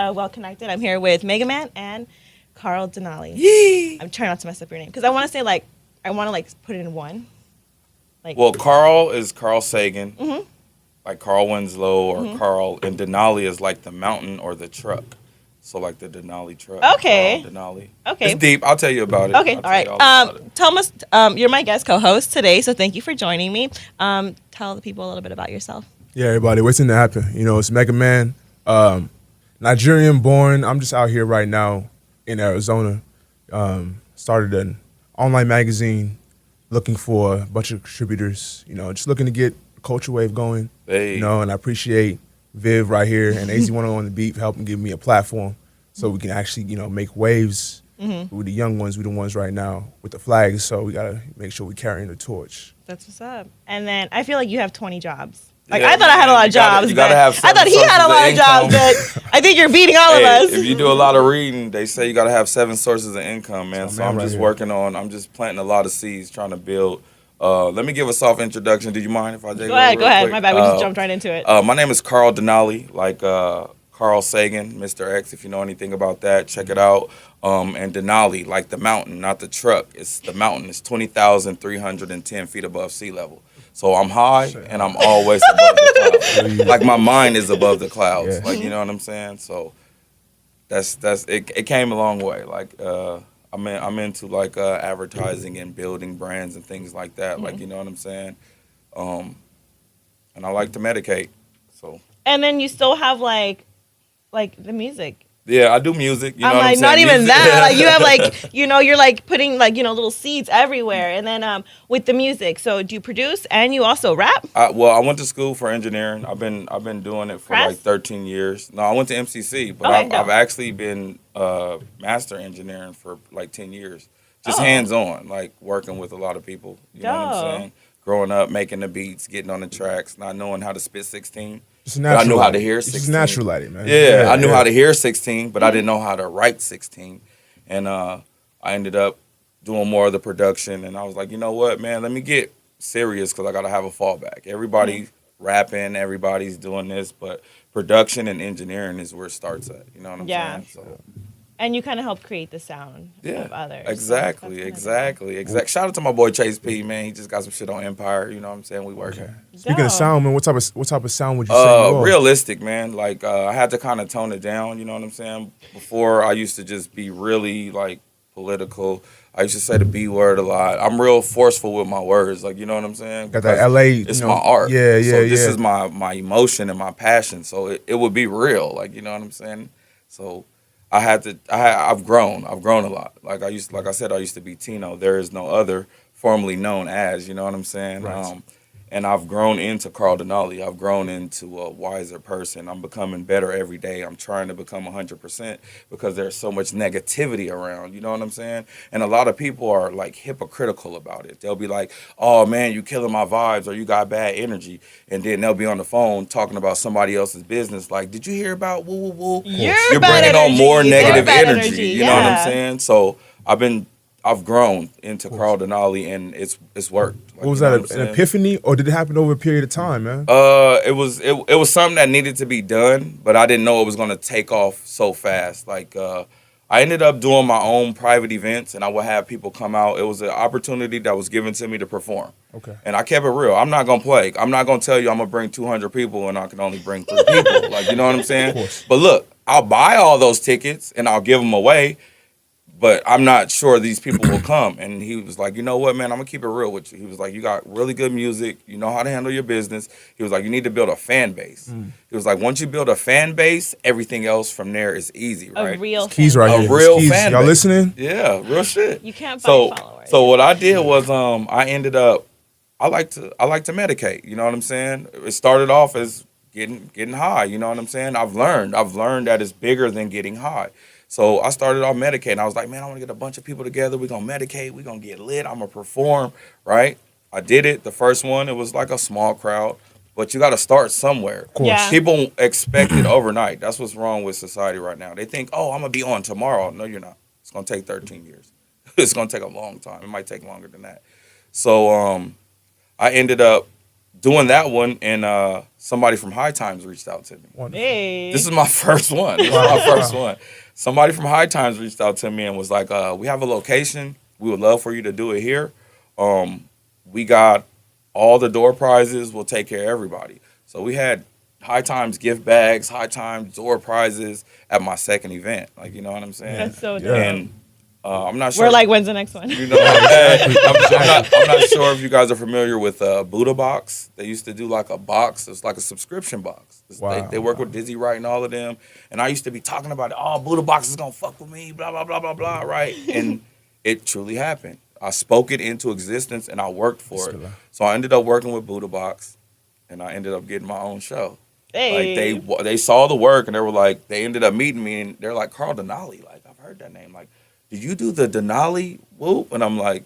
Well Connected. I'm here with Mega Man and Carl Denali. Yee! I'm trying not to mess up your name because I want to say I want to put it in one. Well, Carl is Carl Sagan, Mm-hmm. like Carl Winslow or Carl, and Denali is like the mountain or the truck. So like the Denali truck. Okay. Carl Denali. Okay. It's deep. I'll tell you about it. Okay, I'll all right. tell you all about it. Thomas, you're my guest co-host today, so thank you for joining me. Tell the people a little bit about yourself. Yeah, everybody, waiting to happen. It's Mega Man, Nigerian born. I'm just out here right now in Arizona. Started an online magazine looking for a bunch of contributors, just looking to get a culture wave going. Hey. And I appreciate Viv right here and AZ101 on the beat for helping give me a platform so we can actually, make waves. We're the young ones, we're the ones right now with the flags, so we gotta make sure we're carrying the torch. That's what's up. And then I feel like you have 20 jobs. I Yeah, thought I had a lot of jobs. You gotta have I thought he had a lot of jobs, but I think you're beating all of us. If you do a lot of reading, they say you gotta have 7 sources of income, man. So So I'm right just here. working on. I'm just planting a lot of seeds, trying to build. Let me give a soft introduction. Do you mind if I take Go ahead. quick? My bad. We just jumped right into it. My name is Carl Denali, like Carl Sagan, Mr. X. If you know anything about that, check it out. And Denali, like the mountain, not the truck. It's the mountain. It's 20,310 feet above sea level. So I'm high and I'm always above the clouds. Like my mind is above the clouds. Yeah. Like, you know what I'm saying? So that's it. It came a long way. Like I'm into like advertising and building brands and things like that. Like, you know what I'm saying? And I like to medicate. So And then you still have like the music. yeah, I do music. You know I'm what like, I'm saying? not even Music- that. Like you have you're like putting little seeds everywhere. And then with the music, so do you produce and you also rap? Well, I went to school for engineering. I've been doing it for Press? like 13 years. No, I went to MCC, but Okay, I've no. actually been master engineering for like 10 years. Just Oh. hands on, like working with a lot of people. You know what I'm Dope. saying? Growing up, making the beats, getting on the tracks, not knowing how to spit 16. Just But I knew how at to it. hear It's 16. just natural at it, man. Yeah, I knew how to hear 16, but I didn't know how to write 16. And I ended up doing more of the production. And I was like, you know what, man, let me get serious because I got to have a fallback. Everybody's rapping, everybody's doing this, but production and engineering is where it starts at. You know what I'm Yeah. saying? So, And you kind of help create the sound yeah, of others. So exactly, that's kinda exactly. Shout out to my boy Chase P, man. He just got some shit on Empire. You know what I'm saying? We working. Speaking Dope. of sound, man, what type of sound would you say you are? Realistic, man. Like I had to kind of tone it down. You know what I'm saying? Before I used to just be really like political. I used to say the B word a lot. I'm real forceful with my words. Like you know what I'm saying? Got that Because LA, It's my art. Yeah, yeah, So this yeah. is my emotion and my passion. So it would be real. Like you know what I'm saying? So I've grown a lot. Like I said, I used to be Tino. There is no other formerly known as, you know what I'm saying? Right. And I've grown into Carl Denali. I've grown into a wiser person. I'm becoming better every day. I'm trying to become 100% because there's so much negativity around, you know what I'm saying? And a lot of people are like hypocritical about it. They'll be like, oh man, you killing my vibes or you got bad energy. And then they'll be on the phone talking about somebody else's business. Like, did you hear about woo woo woo? You're Bringing bad on energy. more You're negative bad energy. energy, You know what yeah. I'm saying? So I've grown into Carl Denali and it's worked. Like, What was you know that, what I'm an saying? epiphany, or did it happen over a period of time, man? It was something that needed to be done, but I didn't know it was gonna take off so fast. Like I ended up doing my own private events, and I would have people come out. It was an opportunity that was given to me to perform. Okay. And I kept it real. I'm not gonna play. I'm not gonna tell you I'm gonna bring 200 people and I can only bring 3 people. Like you know what I'm saying? Of course. But look, I'll buy all those tickets and I'll give them away. But I'm not sure these people will come. And he was like, you know what, man, I'm going to keep it real with you. He was like, you got really good music. You know how to handle your business. He was like, you need to build a fan base. He was like, once you build a fan base, everything else from there is easy, right? A real Keys fan. right A here. real Keys. fan Y'all base. listening? Yeah, real shit. You can't buy So, followers. so what I did was I ended up, I like to medicate. You know what I'm saying? It started off as getting high. You know what I'm saying? I've learned that it's bigger than getting high. So I started off medicating. I was like, man, I want to get a bunch of people together. We're going to medicate. We're going to get lit. I'm going to perform, right? I did it. The first one, it was like a small crowd. But you got to start somewhere. Of course. Yeah. People expect it overnight. That's what's wrong with society right now. They think, oh, I'm going to be on tomorrow. No, you're not. It's going to take 13 years. It's going to take a long time. It might take longer than that. So I ended up doing that one, and somebody from High Times reached out to me. Wonderful. Hey. This is my first one. This is my first one. Somebody from High Times reached out to me and was like, "We have a location. We would love for you to do it here. We got all the door prizes. We'll take care of everybody." So we had High Times gift bags, High Times door prizes at my second event. Like, you know what I'm saying? That's so dope. Yeah. And I'm not sure. We're like, when's the next one? You know, I'm not sure if you guys are familiar with Buddha Box. They used to do like a box. It's like a subscription box. Wow. They work with Dizzy Wright and all of them. And I used to be talking about it. Oh, Buddha Box is gonna fuck with me. Blah blah blah blah blah. Right? And it truly happened. I spoke it into existence and I worked for it. So I ended up working with Buddha Box, and I ended up getting my own show. Hey. Like they saw the work and they were like, they ended up meeting me and they're like, Carl Denali. Like, I've heard that name. Like, did you do the Denali whoop? And I'm like,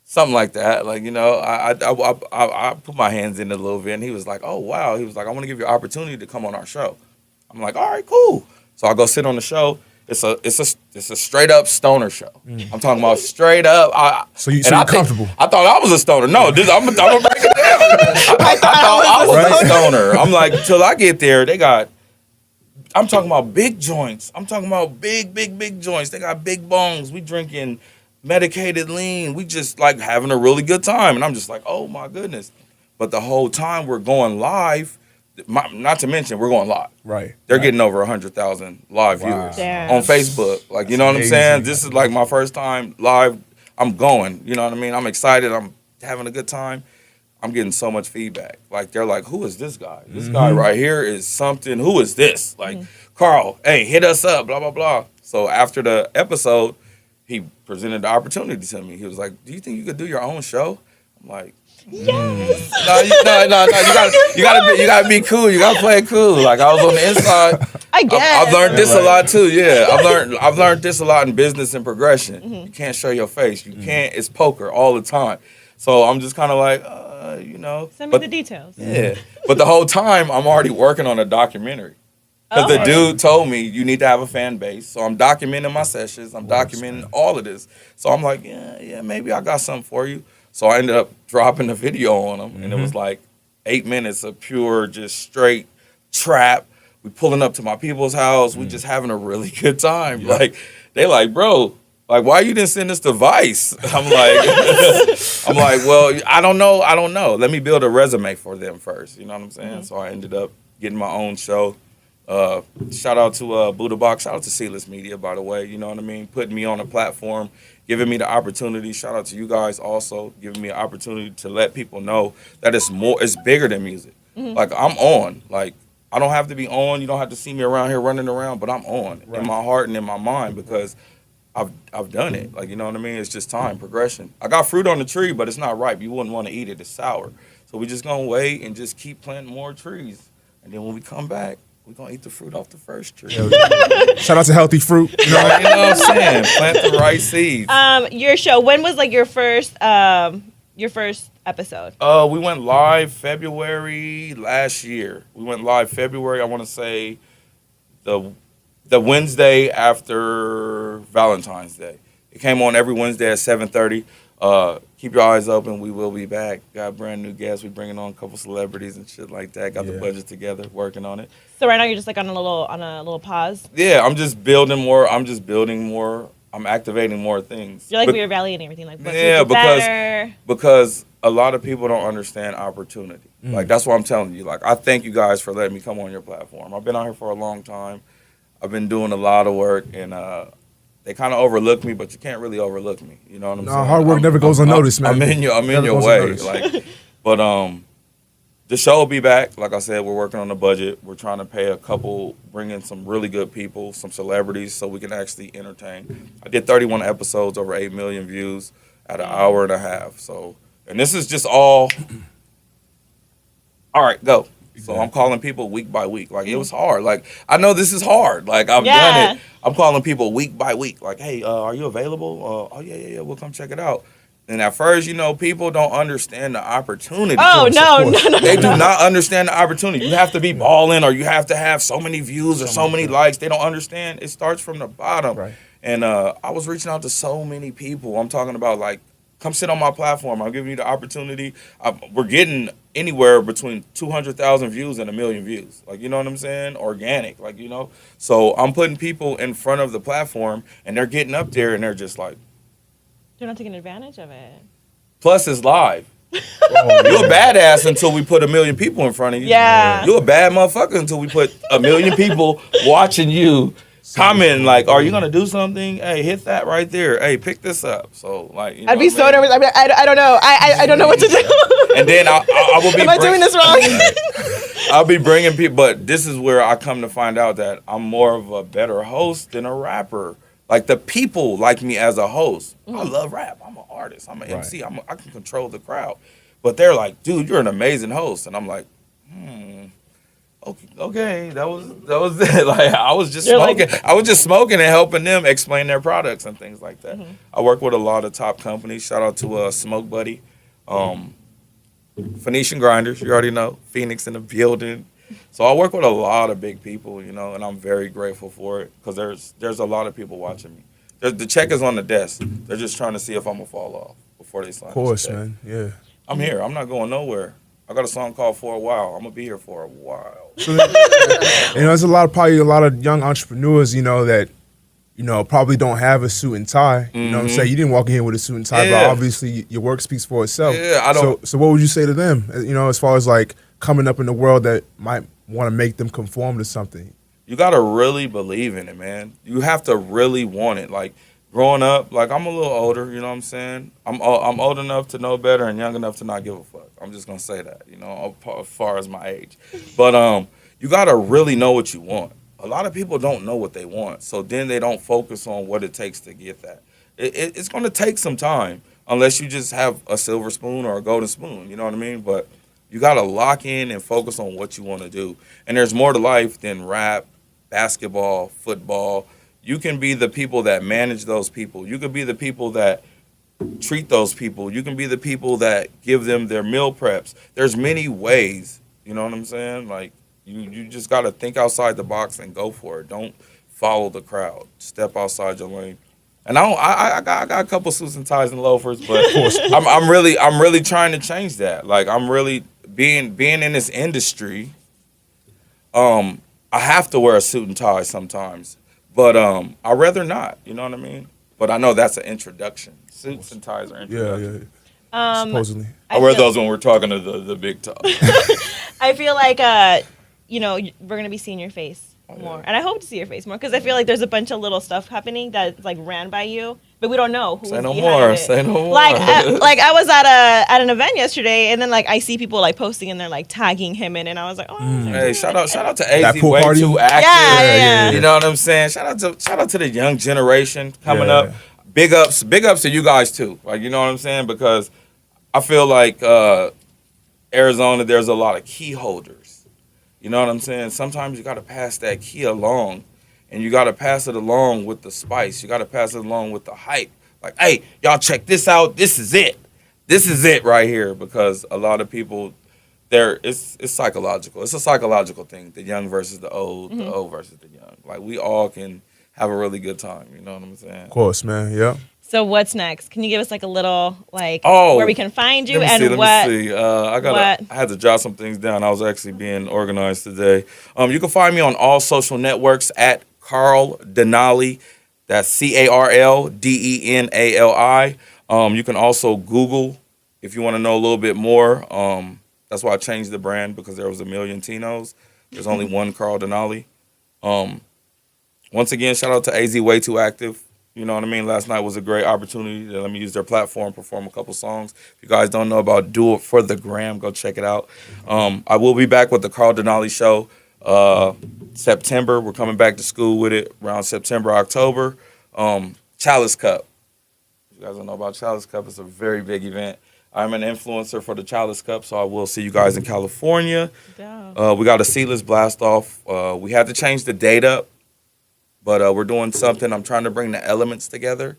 something like that. Like, you know, I put my hands in it a little bit, and he was like, oh, wow. He was like, I want to give you an opportunity to come on our show. I'm like, all right, cool. So I go sit on the show. It's a straight up stoner show. I'm talking about straight up. So you're comfortable. I thought I was a stoner. No, I'm gonna break it down. I thought I was a stoner. I'm like, till I get there, I'm talking about big joints. I'm talking about big joints. They got big bongs. We drinking medicated lean. We just like having a really good time. And I'm just like, oh my goodness. But the whole time we're going live, not to mention we're going live. Right. They're getting over 100,000 live viewers Damn. on Facebook. Like, you know what I'm amazing. saying? This is like my first time live. I'm going. You know what I mean? I'm excited. I'm having a good time. I'm getting so much feedback. Like, they're like, who is this guy? This guy right here is something. Who is this? Like, Carl, hey, hit us up, blah, blah, blah. So after the episode, he presented the opportunity to me. He was like, do you think you could do your own show? I'm like, Yes. no, you gotta be cool. You gotta play it cool. Like, I was on the inside. I guess. I've learned this a lot too. Yeah, I've learned this a lot in business and progression. You can't show your face. You can't. It's poker all the time. So I'm just kind of like, you know. Send me the details. Yeah, but the whole time I'm already working on a documentary. Because the dude told me you need to have a fan base. So I'm documenting my sessions. I'm documenting all of this. So I'm like, yeah, maybe I got something for you. So I ended up dropping the video on him. And it was like 8 minutes of pure, just straight trap. We pulling up to my people's house. We just having a really good time. Yeah. Like, they like, bro, like, why you didn't send us the Vice? I'm like, well, I don't know. Let me build a resume for them first. You know what I'm saying? So I ended up getting my own show. Shout out to Buddha Box. Shout out to Sealess Media, by the way. You know what I mean? Putting me on a platform, giving me the opportunity. Shout out to you guys also, giving me an opportunity to let people know that it's bigger than music. Like, I'm on. Like, I don't have to be on. You don't have to see me around here running around, but I'm on in my heart and in my mind because I've done it. Like, you know what I mean? It's just time, progression. I got fruit on the tree, but it's not ripe. You wouldn't want to eat it. It's sour. So we just gonna wait and just keep planting more trees. And then when we come back, we're going to eat the fruit off the first tree. Shout out to Healthy Fruit. You know what I'm saying? Plant the right seeds. Your show, when was like your first episode? We went live February last year. We went live February, I want to say, the Wednesday after Valentine's Day. It came on every Wednesday at 7:30. Keep your eyes open. We will be back. Got brand new guests. We bringing on a couple celebrities and shit like that. Got the budget together, working on it. So right now you're just like on a little pause. Yeah, I'm just building more. I'm activating more things. You're like Beer Valley and everything. Like, because a lot of people don't understand opportunity. Like, that's what I'm telling you. Like, I thank you guys for letting me come on your platform. I've been out here for a long time. I've been doing a lot of work, and they kind of overlook me, but you can't really overlook me. You know what I'm saying? Hard work never goes unnoticed, man. I'm in your way. Like, but the show will be back. Like I said, we're working on the budget. We're trying to bring in some really good people, some celebrities, so we can actually entertain. I did 31 episodes, over 8 million views at an hour and a half. So, and this is just all right, go. So I'm calling people week by week. Like, it was hard. Like, I know this is hard. Like, I've done it. I'm calling people week by week. Like, hey, are you available? Oh, yeah, we'll come check it out. And at first, you know, people don't understand the opportunity. Oh, no. They do not understand the opportunity. You have to be balling, or you have to have so many views or so many likes. They don't understand. It starts from the bottom. Right. And I was reaching out to so many people. I'm talking about, like, come sit on my platform. I'm giving you the opportunity. We're getting anywhere between 200,000 views and 1 million views. Like, you know what I'm saying? Organic, like, you know. So I'm putting people in front of the platform, and they're getting up there, and they're just like, They're not taking advantage of it. plus it's live. Oh, You're a badass until we put 1 million people in front of you. Yeah. You're a bad motherfucker until we put 1 million people watching you, commenting like, "Are you gonna do something? Hey, hit that right there. Hey, pick this up." So like, you know I'd be what so I mean? nervous. I don't know. I don't know what to do. And then I will be. Am I doing this wrong? I'll be bringing people, but this is where I come to find out that I'm more of a better host than a rapper. Like the people like me as a host. I love rap. I'm an artist. I'm an MC. I can control the crowd. But they're like, dude, you're an amazing host, and I'm like, okay, that was it. Like I was just smoking and helping them explain their products and things like that. I work with a lot of top companies. Shout out to Smoke Buddy, Phoenician Grinders. You already know Phoenix in the building. So I work with a lot of big people, you know, and I'm very grateful for it because there's a lot of people watching me. The check is on the desk. They're just trying to see if I'm gonna fall off before they sign. Of course, the check. man. Yeah. I'm here. I'm not going nowhere. I got a song called For a While. I'm gonna be here for a while. So, there's probably a lot of young entrepreneurs, that, probably don't have a suit and tie. You know what I'm saying? You didn't walk in here with a suit and tie, but obviously your work speaks for itself. Yeah, I don't. So what would you say to them? As far as like coming up in the world that might want to make them conform to something. You gotta really believe in it, man. You have to really want it. Like growing up, like I'm a little older. You know what I'm saying? I'm old enough to know better and young enough to not give a fuck. I'm just gonna say that. As far as my age, but you gotta really know what you want. A lot of people don't know what they want, so then they don't focus on what it takes to get that. It's gonna take some time, unless you just have a silver spoon or a golden spoon. You know what I mean? But you gotta lock in and focus on what you want to do. And there's more to life than rap, basketball, football. You can be the people that manage those people. You could be the people that treat those people. You can be the people that give them their meal preps. There's many ways, you know what I'm saying? Like, you just got to think outside the box and go for it. Don't follow the crowd. Step outside your lane. And I got a couple suits and ties and loafers, but I'm really trying to change that. Like, I'm really being in this industry. I have to wear a suit and tie sometimes. But I'd rather not, you know what I mean? But I know that's an introduction. Suits and ties are introduction. Yeah. Supposedly. I wear those when we're talking to the big talk. I feel like, we're going to be seeing your face more. And I hope to see your face more because I feel like there's a bunch of little stuff happening that's like ran by you, but we don't know who's Say no behind more. it. Say no more. Like I was at an event yesterday, and then like I see people like posting and they're like tagging him in, and I was like, oh. Hey, shout out to That AZ, pool way party? too active. Yeah. You know what I'm saying? Shout out to the young generation coming up. Big ups to you guys too. Like, you know what I'm saying? Because I feel like Arizona, there's a lot of key holders. You know what I'm saying? Sometimes you got to pass that key along, and you got to pass it along with the spice. You got to pass it along with the hype. Like, hey, y'all check this out. This is it. This is it right here. Because a lot of people, it's psychological. It's a psychological thing. The young versus the old versus the young. Like, we all can have a really good time. You know what I'm saying? Of course, man. Yeah. So what's next? Can you give us like a little where we can find you Let me see. I had to jot some things down. I was actually being organized today. You can find me on all social networks at Carl Denali. That's CarlDenali. You can also Google if you want to know a little bit more. That's why I changed the brand because there was 1 million Tinos. There's only one Carl Denali. Once again, shout out to AZ, way too active. You know what I mean? Last night was a great opportunity to let me use their platform, perform a couple songs. If you guys don't know about Do It for the Gram, go check it out. I will be back with the Carl Denali Show September. We're coming back to school with it around September, October. Chalice Cup. If you guys don't know about Chalice Cup, it's a very big event. I'm an influencer for the Chalice Cup, so I will see you guys in California. We got a seatless blast off. We had to change the date up. But we're doing something. I'm trying to bring the elements together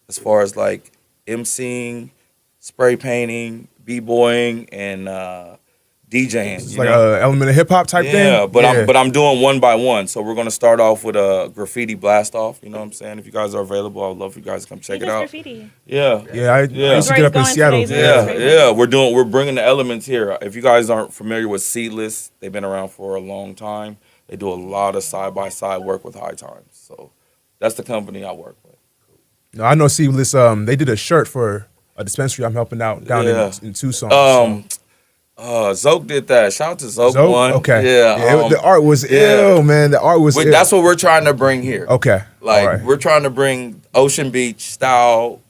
as far as like emceeing, spray painting, b-boying, and DJing. It's like a element of hip hop type thing. Yeah, but I'm doing one by one. So we're gonna start off with a graffiti blast off. You know what I'm saying? If you guys are available, I would love for you guys to come check it out. Graffiti. Yeah. I used to get up in Seattle. Yeah. We're bringing the elements here. If you guys aren't familiar with Seedless, they've been around for a long time. They do a lot of side by side work with High Times. So that's the company I work with. No, I know Seedless. They did a shirt for a dispensary I'm helping out down in Tucson. Zoke did that. Shout out to Zoke. One. Okay. Yeah. The art was ill, man. The art was ill. That's what we're trying to bring here. Okay. Like, we're trying to bring Ocean Beach style,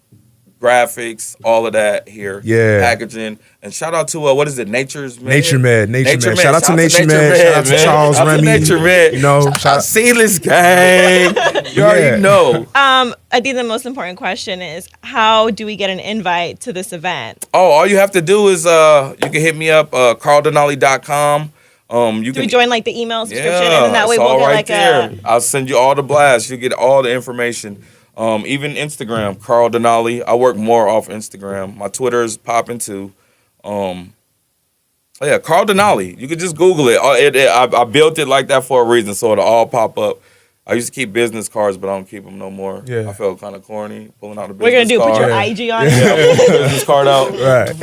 graphics, all of that here. Yeah. Packaging. And shout out to, what is it, Nature's Med? Nature Med. Shout out to Nature Nature Med. Shout out to Charles Remy. Nature Med. You know, shout out Seedless Gang. You already know. I think the most important question is, how do we get an invite to this event? Oh, all you have to do is, you can hit me up, carldenali.com. Do we join like the email subscription, and then that way we'll get there. I'll send you all the blasts. You'll get all the information. Even Instagram, Carl Denali. I work more off Instagram. My Twitter is popping too. Carl Denali. You could just Google it. I built it like that for a reason, so it'll all pop up. I used to keep business cards, but I don't keep them no more. Yeah. I felt kind of corny pulling out a business card. Put your IG on it. Yeah, pull the business card out. Right.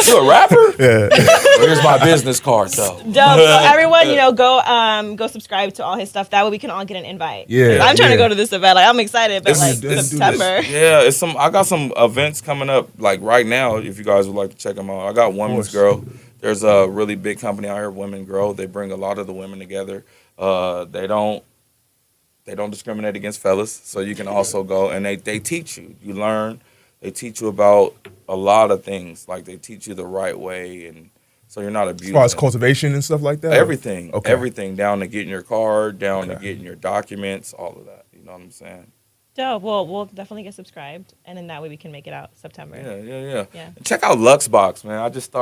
You a rapper? Yeah. Here's my business card, though. Dope. So everyone, go subscribe to all his stuff. That way we can all get an invite. Yeah. I'm trying to go to this event. Like, I'm excited, but September. Yeah, I got some events coming up like right now. If you guys would like to check them out, I got Women's Grow. There's a really big company out here, Women Grow. They bring a lot of the women together. They don't discriminate against fellas, so you can also go and they teach you. You learn. They teach you about a lot of things. Like, they teach you the right way, and so you're not abusing. As far as cultivation and stuff like that? Everything. Okay. Everything, down to getting your card, down to getting your documents, all of that. You know what I'm saying? Dope. Well, we'll definitely get subscribed, and then that way we can make it out September. Yeah. And check out Luxbox, man. I just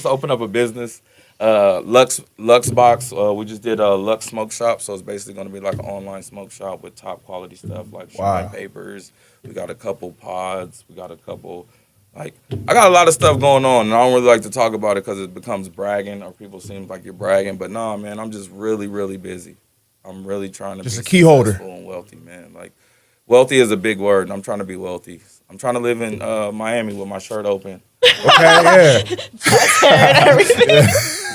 opened up a business. Luxbox. We just did a Lux Smoke Shop, so it's basically going to be like an online smoke shop with top quality stuff like shrine papers. We got a couple pods. We got a couple, I got a lot of stuff going on, and I don't really like to talk about it because it becomes bragging or people seem like you're bragging. But nah, man, I'm just really, really busy. I'm really trying to just be a key holder and wealthy, man. Like, wealthy is a big word, and I'm trying to be wealthy. I'm trying to live in Miami with my shirt open. Okay, yeah. I'm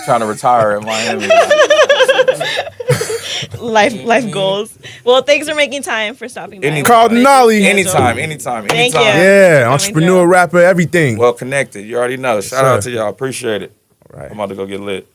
trying to retire in Miami. Life goals. Well, thanks for making time for stopping by. Carl Denali. Anytime. Thank you. Yeah, entrepreneur, rapper, everything. Well connected. You already know. Shout out to y'all. Appreciate it. All right. I'm about to go get lit.